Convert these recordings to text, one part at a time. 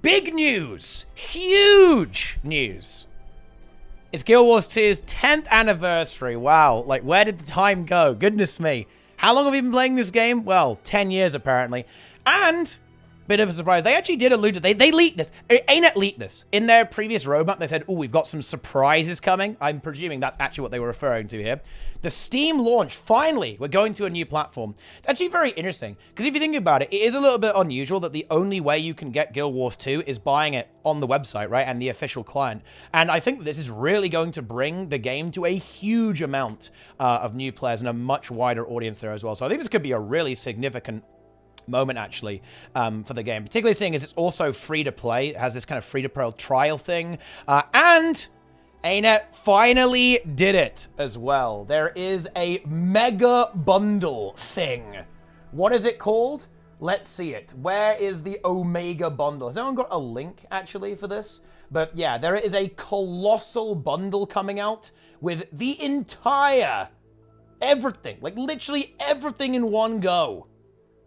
big news, huge news. It's Guild Wars 2's 10th anniversary. Wow, like where did the time go? Goodness me. How long have we been playing this game? Well, 10 years apparently. And, bit of a surprise, they actually did allude to they leaked this. ArenaNet leaked this. In their previous roadmap, they said, oh, we've got some surprises coming. I'm presuming that's actually what they were referring to here. The Steam launch, finally, we're going to a new platform. It's actually very interesting, because if you think about it, it is a little bit unusual that the only way you can get Guild Wars 2 is buying it on the website, right, and the official client. And I think that this is really going to bring the game to a huge amount of new players and a much wider audience there as well. So I think this could be a really significant moment, actually, for the game, particularly seeing as it's also free to play. It has this kind of free to play trial thing, and ArenaNet finally did it as well. There is a mega bundle thing. What is it called? Let's see it. Where is the Omega bundle? Has anyone got a link actually for this? But yeah, there is a colossal bundle coming out with the entire everything, like literally everything in one go,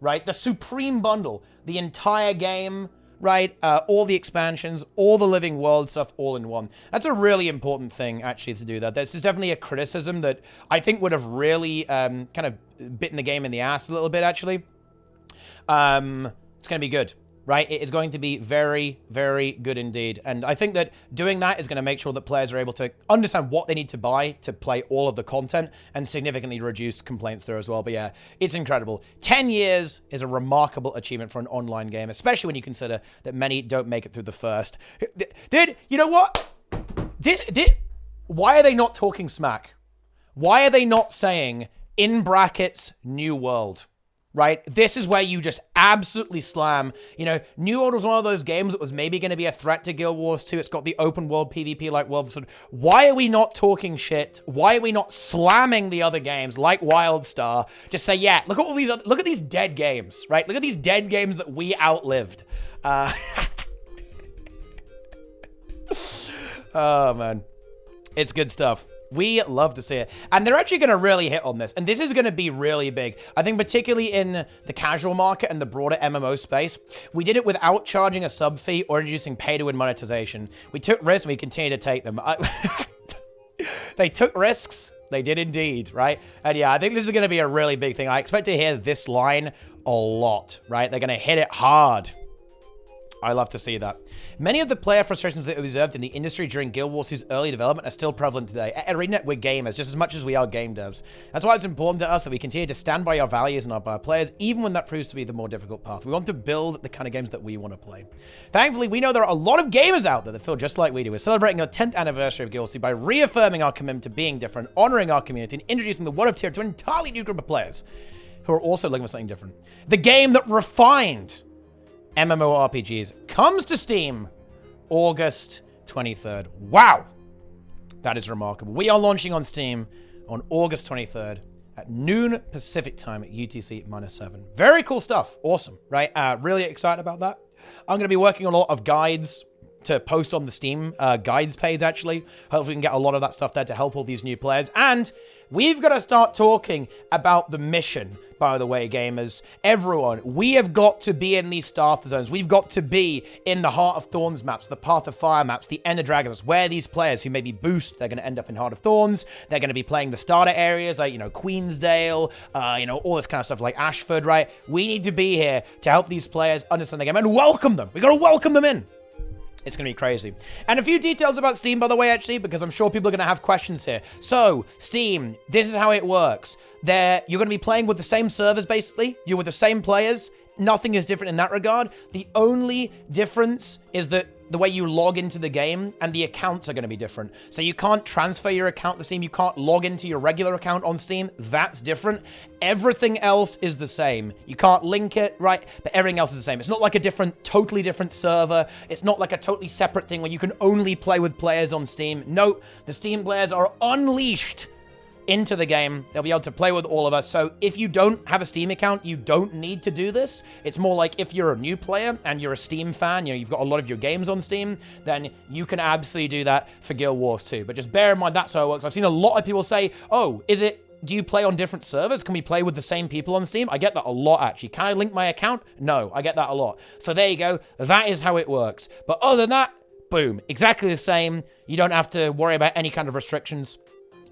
right? The Supreme Bundle, the entire game, right? All the expansions, all the living world stuff, all in one. That's a really important thing, actually, to do that. This is definitely a criticism that I think would have really kind of bitten the game in the ass a little bit, actually. It's going to be good, right? It is going to be very, very good indeed. And I think that doing that is going to make sure that players are able to understand what they need to buy to play all of the content and significantly reduce complaints there as well. But yeah, it's incredible. 10 years is a remarkable achievement for an online game, especially when you consider that many don't make it through the first. Dude, you know what? Why are they not talking smack? Why are they not saying, in brackets, new world? Right? This is where you just absolutely slam. You know, New World was one of those games that was maybe going to be a threat to Guild Wars 2. It's got the open world PvP like world. So why are we not talking shit? Why are we not slamming the other games like WildStar? Just say, yeah, look at all these, look at these dead games, right? Look at these dead games that we outlived. Oh, man. It's good stuff. We love to see it. And they're actually going to really hit on this. And this is going to be really big. I think particularly in the casual market and the broader MMO space, we did it without charging a sub fee or introducing pay-to-win monetization. We took risks and we continue to take them. They took risks. They did indeed, right? And yeah, I think this is going to be a really big thing. I expect to hear this line a lot, right? They're going to hit it hard. I love to see that. Many of the player frustrations that we observed in the industry during Guild Wars' early development are still prevalent today. At ArenaNet, we're gamers just as much as we are game devs. That's why it's important to us that we continue to stand by our values and our players, even when that proves to be the more difficult path. We want to build the kind of games that we want to play. Thankfully, we know there are a lot of gamers out there that feel just like we do. We're celebrating our 10th anniversary of Guild Wars by reaffirming our commitment to being different, honoring our community, and introducing the World of Tier to an entirely new group of players who are also looking for something different. The game that refined MMORPGs comes to Steam August 23rd. Wow! That is remarkable. We are launching on Steam on August 23rd at noon Pacific time at UTC -7. Very cool stuff. Awesome, right? Really excited about that. I'm going to be working on a lot of guides to post on the Steam guides page, actually. Hopefully we can get a lot of that stuff there to help all these new players. And we've got to start talking about the mission, by the way, gamers. Everyone, we have got to be in these starter zones. We've got to be in the Heart of Thorns maps, the Path of Fire maps, the Ender Dragons, where these players who maybe boost, they're going to end up in Heart of Thorns. They're going to be playing the starter areas like, you know, Queensdale, you know, all this kind of stuff like Ashford, right? We need to be here to help these players understand the game and welcome them. We got to welcome them in. It's going to be crazy. And a few details about Steam, by the way, actually, because I'm sure people are going to have questions here. So, Steam, this is how it works. You're going to be playing with the same servers, basically. You're with the same players. Nothing is different in that regard. The only difference is that the way you log into the game and the accounts are going to be different. So you can't transfer your account to Steam. You can't log into your regular account on Steam. That's different. Everything else is the same. You can't link it, right? But everything else is the same. It's not like a totally different server. It's not like a totally separate thing where you can only play with players on Steam. No, the Steam players are unleashed into the game. They'll be able to play with all of us. So if you don't have a Steam account, you don't need to do this. It's more like if you're a new player and you're a Steam fan, you know, you've got a lot of your games on Steam, then you can absolutely do that for Guild Wars 2. But just bear in mind that's how it works. I've seen a lot of people say, oh, is it do you play on different servers? Can we play with the same people on Steam? I get that a lot, actually. Can I link my account? No, I get that a lot. So there you go. That is how it works. But other than that, boom, exactly the same. You don't have to worry about any kind of restrictions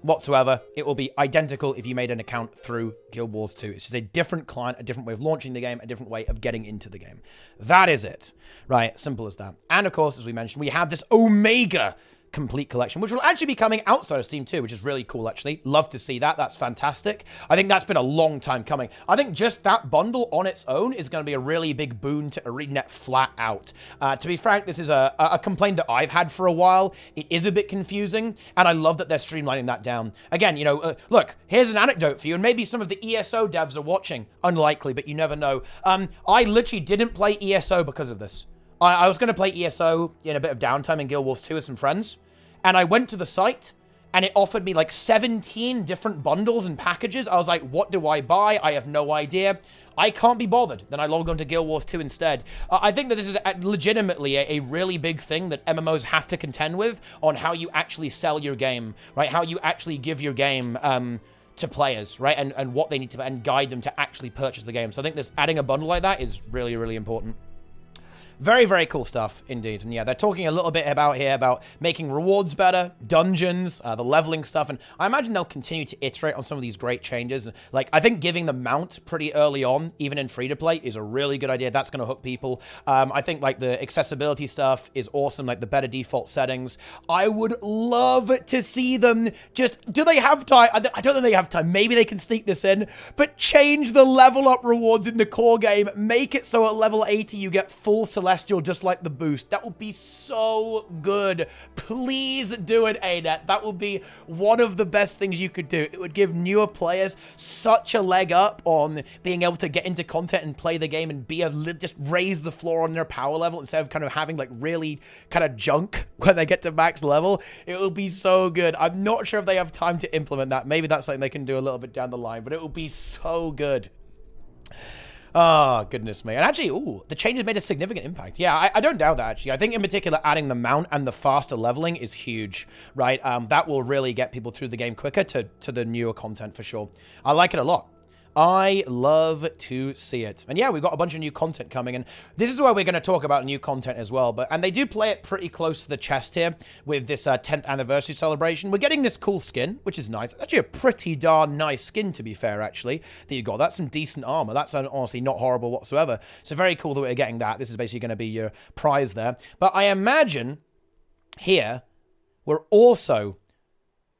whatsoever. It will be identical if you made an account through Guild Wars 2. It's just a different client, a different way of launching the game, a different way of getting into the game. That is it. Right, simple as that. And of course, as we mentioned, we have this Omega complete collection, which will actually be coming outside of Steam too, which is really cool, actually. Love to see that. That's fantastic. I think that's been a long time coming. I think just that bundle on its own is going to be a really big boon to ArenaNet flat out. To be frank, this is a complaint that I've had for a while. It is a bit confusing, and I love that they're streamlining that down. Again, you know, look, here's an anecdote for you, and maybe some of the ESO devs are watching. Unlikely, but you never know. I literally didn't play ESO because of this. I was going to play ESO in a bit of downtime in Guild Wars 2 with some friends, and I went to the site, and it offered me like 17 different bundles and packages. I was like, what do I buy? I have no idea. I can't be bothered. Then I logged on to Guild Wars 2 instead. I think that this is legitimately a really big thing that MMOs have to contend with on how you actually sell your game, right? How you actually give your game to players, right? And what they need to, and guide them to actually purchase the game. So I think this adding a bundle like that is really, really important. Very, very cool stuff, indeed. And yeah, they're talking a little bit about here about making rewards better, dungeons, the leveling stuff. And I imagine they'll continue to iterate on some of these great changes. Like, I think giving the mount pretty early on, even in free-to-play, is a really good idea. That's going to hook people. I think, like, the accessibility stuff is awesome, like the better default settings. I would love to see them just... Do they have time? I don't think they have time. Maybe they can sneak this in. But change the level-up rewards in the core game. Make it so at level 80 you get full Celestial just like the boost. That would be so good. Please do it, ArenaNet. That would be one of the best things you could do. It would give newer players such a leg up on being able to get into content and play the game and be just raise the floor on their power level instead of kind of having like really kind of junk when they get to max level. It will be so good. I'm not sure if they have time to implement that. Maybe that's something they can do a little bit down the line, but it will be so good. Oh, goodness me. And actually, ooh, the changes made a significant impact. Yeah, I don't doubt that, actually. I think in particular, adding the mount and the faster leveling is huge, right? That will really get people through the game quicker to the newer content for sure. I like it a lot. I love to see it. And yeah, we've got a bunch of new content coming, and this is where we're going to talk about new content as well. And they do play it pretty close to the chest here with this 10th anniversary celebration. We're getting this cool skin, which is nice. Actually, a pretty darn nice skin, to be fair, actually, that you got. That's some decent armor. That's honestly not horrible whatsoever. So very cool that we're getting that. This is basically going to be your prize there. But I imagine here we're also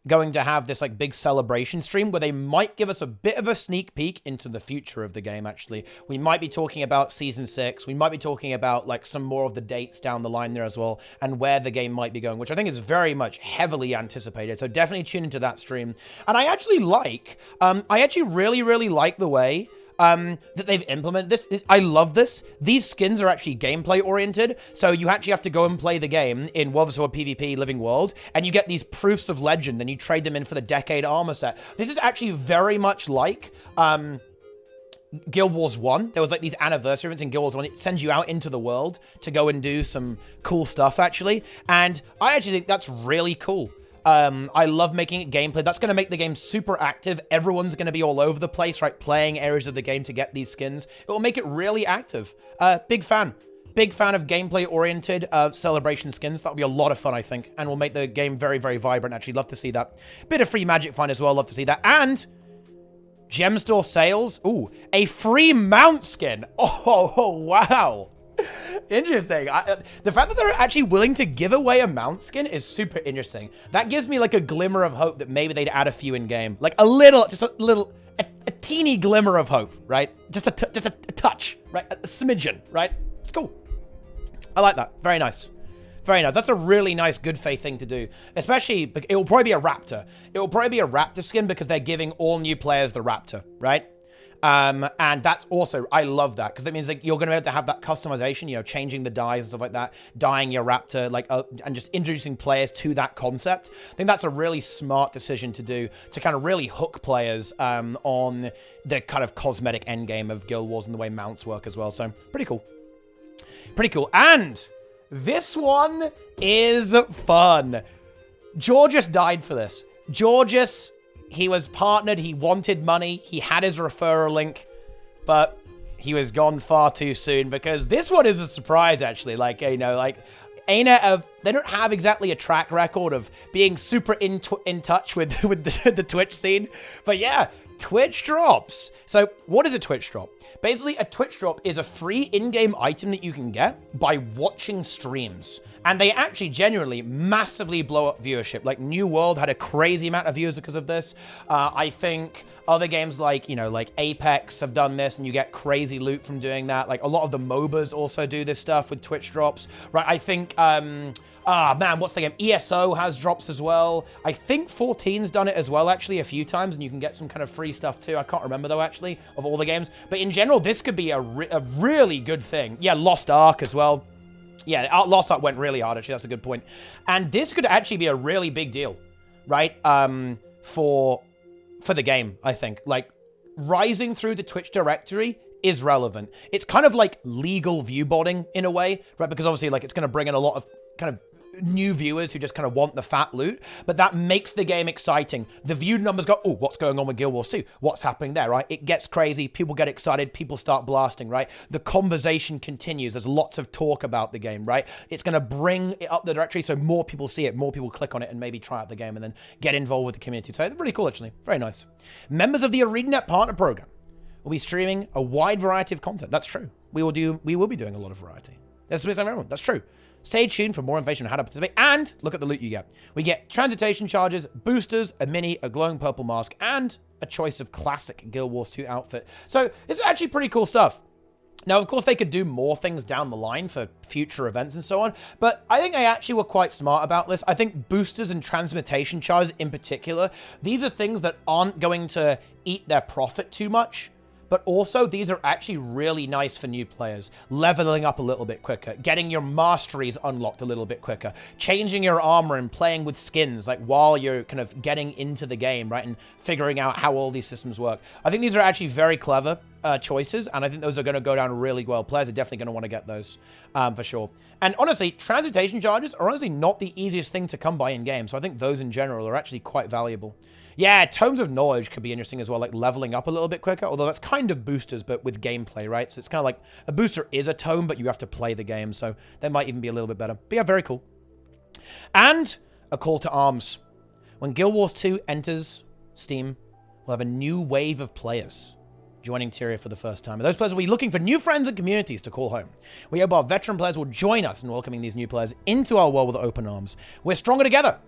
going to have this like big celebration stream where they might give us a bit of a sneak peek into the future of the game. Actually, we might be talking about season 6. We might be talking about like some more of the dates down the line there as well, and where the game might be going, which I think is very much heavily anticipated. So definitely tune into that stream. And I actually like, I actually really like the way that they've implemented this. I love this. These skins are actually gameplay oriented, so you actually have to go and play the game in World of War PvP Living World, and you get these proofs of legend, and you trade them in for the Decade armor set. This is actually very much like Guild Wars 1. There was like these anniversary events in Guild Wars 1. It sends you out into the world to go and do some cool stuff, actually, and I actually think that's really cool. I love making it gameplay. That's going to make the game super active. Everyone's going to be all over the place, right? Playing areas of the game to get these skins. It will make it really active. Big fan. Big fan of gameplay-oriented celebration skins. That'll be a lot of fun, I think. And will make the game very, very vibrant. Actually, love to see that. Bit of free magic find as well. Love to see that. And gem store sales. Ooh, a free mount skin. Oh wow. Interesting. The fact that they're actually willing to give away a mount skin is super interesting. That gives me like a glimmer of hope that maybe they'd add a few in game. Like a little, just a little, a teeny glimmer of hope, right? Just a touch, right? A smidgen, right? It's cool. I like that. Very nice. Very nice. That's a really nice, good faith thing to do. Especially, it will probably be a raptor. It will probably be a raptor skin because they're giving all new players the raptor, right? And that's also, I love that, because that means like you're going to be able to have that customization, you know, changing the dyes and stuff like that, dyeing your raptor, like, and just introducing players to that concept. I think that's a really smart decision to do to kind of really hook players on the kind of cosmetic endgame of Guild Wars and the way mounts work as well. So pretty cool. Pretty cool. And this one is fun. Georgius died for this. Georgius, he was partnered, he wanted money, he had his referral link, but he was gone far too soon because this one is a surprise, actually. Like, you know, like, ArenaNet, they don't have exactly a track record of being super in touch with the Twitch scene. But yeah, Twitch drops. So what is a Twitch drop? Basically, a Twitch drop is a free in-game item that you can get by watching streams. And they actually genuinely massively blow up viewership. Like, New World had a crazy amount of views because of this. I think other games like, you know, like Apex have done this, and you get crazy loot from doing that. Like, a lot of the MOBAs also do this stuff with Twitch drops, right? I think, man, what's the game? ESO has drops as well. I think 14's done it as well, actually, a few times, and you can get some kind of free stuff too. I can't remember, though, actually, of all the games. But in general, this could be a really good thing. Yeah, Lost Ark as well. Yeah, Lost Ark went really hard, actually. That's a good point. And this could actually be a really big deal, right? For the game, I think. Like, rising through the Twitch directory is relevant. It's kind of like legal view botting in a way, right? Because obviously, like, it's going to bring in a lot of kind of new viewers who just kind of want the fat loot, but that makes the game exciting. The view numbers go, oh, what's going on with Guild Wars 2? What's happening there, right? It gets crazy. People get excited. People start blasting, right? The conversation continues. There's lots of talk about the game, right? It's going to bring it up the directory so more people see it, more people click on it and maybe try out the game and then get involved with the community. So it's really cool, actually. Very nice. Members of the ArenaNet Partner Program will be streaming a wide variety of content. That's true. We will be doing a lot of variety. That's everyone. That's true. Stay tuned for more information on how to participate, and look at the loot you get. We get transitation charges, boosters, a mini, a glowing purple mask, and a choice of classic Guild Wars 2 outfit. So it's actually pretty cool stuff. Now, of course, they could do more things down the line for future events and so on, but I think they actually were quite smart about this. I think boosters and transmutation charges in particular, these are things that aren't going to eat their profit too much. But also, these are actually really nice for new players. Leveling up a little bit quicker, getting your masteries unlocked a little bit quicker, changing your armor and playing with skins, like while you're kind of getting into the game, right? And figuring out how all these systems work. I think these are actually very clever choices, and I think those are going to go down really well. Players are definitely going to want to get those for sure. And honestly, transmutation charges are honestly not the easiest thing to come by in game, so I think those in general are actually quite valuable. Yeah, Tomes of Knowledge could be interesting as well, like leveling up a little bit quicker, although that's kind of boosters, but with gameplay, right? So it's kind of like a booster is a tome, but you have to play the game, so that might even be a little bit better. But yeah, very cool. And a call to arms. When Guild Wars 2 enters Steam, we'll have a new wave of players joining Tyria for the first time. And those players will be looking for new friends and communities to call home. We hope our veteran players will join us in welcoming these new players into our world with open arms. We're stronger together.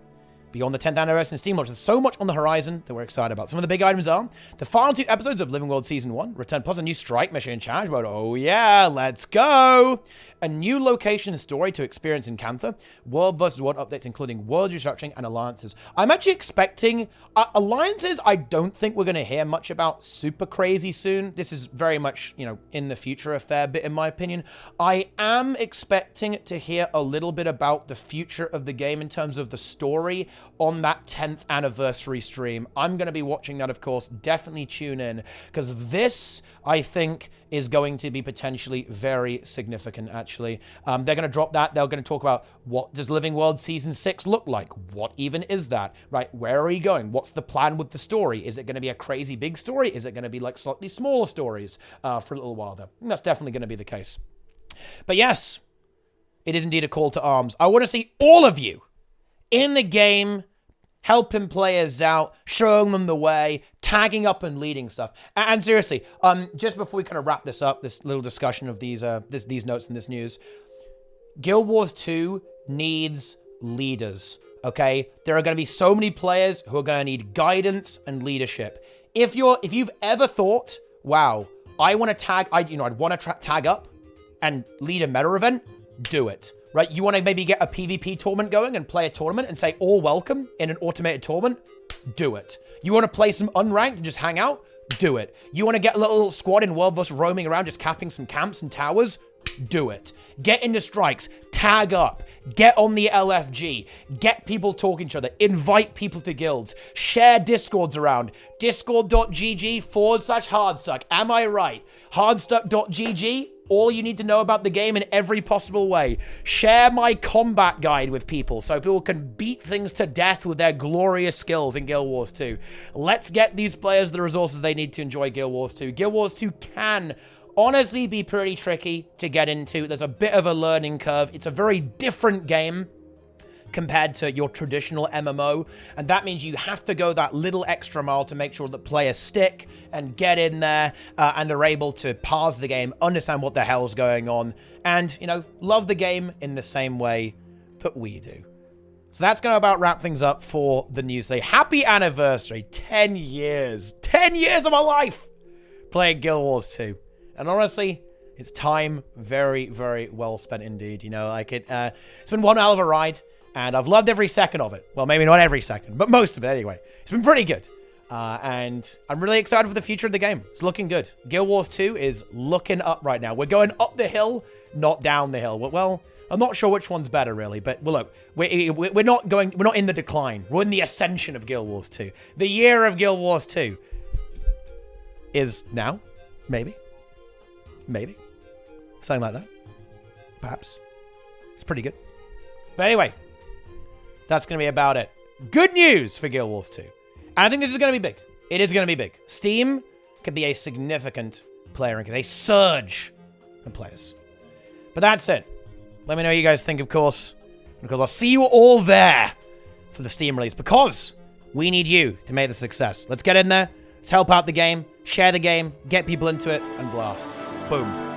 Beyond the 10th anniversary in Steam launch, there's so much on the horizon that we're excited about. Some of the big items are the final 2 episodes of Living World Season 1, return plus a new strike mission challenge mode. Oh yeah, let's go! A new location and story to experience in Cantha, world versus world updates including world restructuring and alliances. I'm actually expecting alliances. I don't think we're going to hear much about super crazy soon. This is very much, you know, in the future a fair bit in my opinion. I am expecting to hear a little bit about the future of the game in terms of the story on that 10th anniversary stream. I'm going to be watching that, of course. Definitely tune in, because this, I think, is going to be potentially very significant, actually. They're going to drop that. They're going to talk about what does Living World Season 6 look like? What even is that? Right? Where are you going? What's the plan with the story? Is it going to be a crazy big story? Is it going to be like slightly smaller stories for a little while there? And that's definitely going to be the case. But yes, it is indeed a call to arms. I want to see all of you in the game, helping players out, showing them the way, tagging up and leading stuff. And seriously, just before we kind of wrap this up, this little discussion of these notes and this news, Guild Wars 2 needs leaders, okay? There are going to be so many players who are going to need guidance and leadership. If you've ever thought, wow, I want to tag, I'd want to tag up and lead a meta event, do it. Right? You want to maybe get a PvP tournament going and play a tournament and say all welcome in an automated tournament? Do it. You want to play some unranked and just hang out? Do it. You want to get a little squad in World vs. roaming around just capping some camps and towers? Do it. Get into strikes. Tag up. Get on the LFG. Get people talking to each other. Invite people to guilds. Share Discords around. Discord.gg/Hardstuck. Am I right? Hardstuck.gg. all you need to know about the game in every possible way. Share my combat guide with people so people can beat things to death with their glorious skills in Guild Wars 2. Let's get these players the resources they need to enjoy Guild Wars 2. Guild Wars 2 can honestly be pretty tricky to get into. There's a bit of a learning curve. It's a very different game compared to your traditional MMO, and that means you have to go that little extra mile to make sure that players stick and get in there and are able to parse the game, understand what the hell's going on, and, you know, love the game in the same way that we do. So that's going to about wrap things up for the news today. Happy anniversary. 10 years. 10 years of my life playing Guild Wars 2. And honestly, it's time very, very well spent indeed. You know, like it's been one hell of a ride. And I've loved every second of it. Well, maybe not every second, but most of it anyway. It's been pretty good. And I'm really excited for the future of the game. It's looking good. Guild Wars 2 is looking up right now. We're going up the hill, not down the hill. Well, I'm not sure which one's better, really. But, well, look, we're not in the decline. We're in the ascension of Guild Wars 2. The year of Guild Wars 2 is now. Maybe. Maybe. Something like that. Perhaps. It's pretty good. But anyway, that's going to be about it. Good news for Guild Wars 2. And I think this is going to be big. It is going to be big. Steam could be a significant player increase, a surge in players. But that's it. Let me know what you guys think, of course. Because I'll see you all there for the Steam release. Because we need you to make the success. Let's get in there. Let's help out the game. Share the game. Get people into it. And blast. Boom.